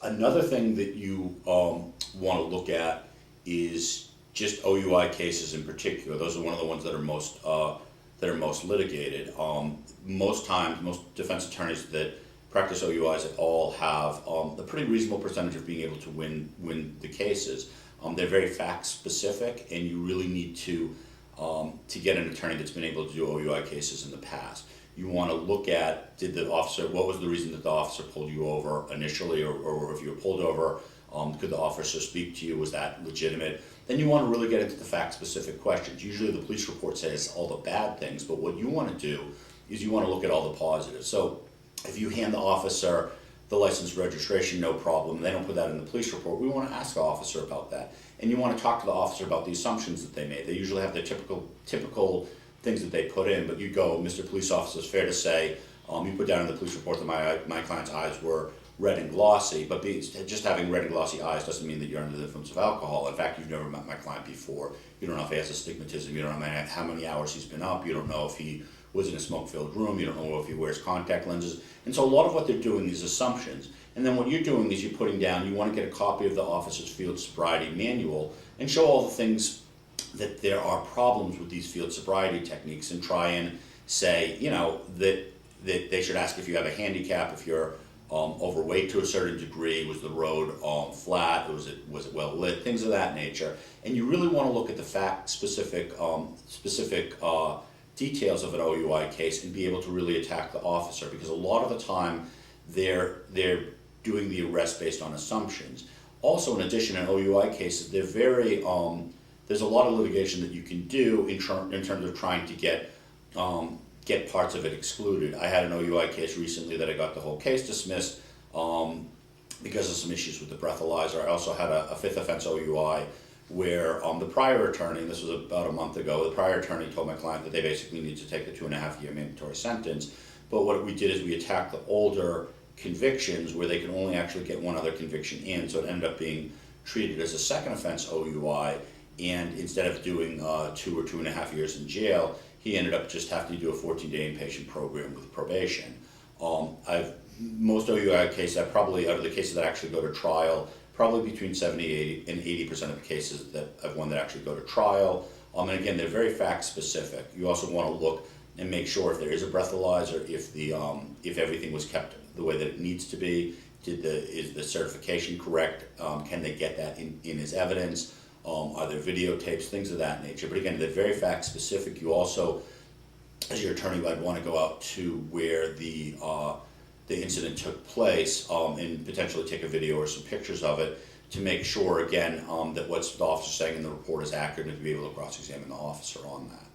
Another thing that you want to look at is just OUI cases in particular. Those are one of the ones that are most litigated. Most times, most defense attorneys that practice OUIs at all have a pretty reasonable percentage of being able to win the cases. They're very fact specific, and you really need to get an attorney that's been able to do OUI cases in the past. You want to look at, what was the reason that the officer pulled you over initially, or if you were pulled over, could the officer speak to you, was that legitimate? Then you want to really get into the fact-specific questions. Usually the police report says all the bad things, but what you want to do is you want to look at all the positives. So if you hand the officer the license registration, no problem, they don't put that in the police report, we want to ask the officer about that. And you want to talk to the officer about the assumptions that they made. They usually have the typical things that they put in, but you go, Mr. Police Officer, it's fair to say, you put down in the police report that my client's eyes were red and glossy, but just having red and glossy eyes doesn't mean that you're under the influence of alcohol. In fact, you've never met my client before. You don't know if he has astigmatism, you don't know how many hours he's been up, you don't know if he was in a smoke-filled room, you don't know if he wears contact lenses. And so a lot of what they're doing is assumptions. And then what you're doing is you're putting down, you want to get a copy of the officer's field sobriety manual and show all the things that there are problems with these field sobriety techniques, and try and say, that they should ask if you have a handicap, if you're overweight to a certain degree, was the road flat, was it well lit, things of that nature. And you really want to look at the fact-specific details of an OUI case and be able to really attack the officer, because a lot of the time they're doing the arrest based on assumptions. Also, in addition, in OUI cases, they're very there's a lot of litigation that you can do in terms of trying to get parts of it excluded. I had an OUI case recently that I got the whole case dismissed because of some issues with the breathalyzer. I also had a fifth offense OUI where the prior attorney, this was about a month ago, the prior attorney told my client that they basically need to take the 2.5-year mandatory sentence. But what we did is we attacked the older convictions where they can only actually get one other conviction in, so it ended up being treated as a second offense OUI, and instead of doing 2 or 2.5 years in jail, he ended up just having to do a 14-day inpatient program with probation. Most OUI cases, out of the cases that actually go to trial, probably between 70 and 80% of the cases that I've won that actually go to trial. And again, they're very fact specific. You also want to look and make sure if there is a breathalyzer, if everything was kept the way that it needs to be, is the certification correct? Can they get that in as evidence? Are there videotapes, things of that nature? But again, they're very fact specific. You also, as your attorney, might want to go out to where the incident took place and potentially take a video or some pictures of it to make sure, again, that what the officer's saying in the report is accurate, and to be able to cross-examine the officer on that.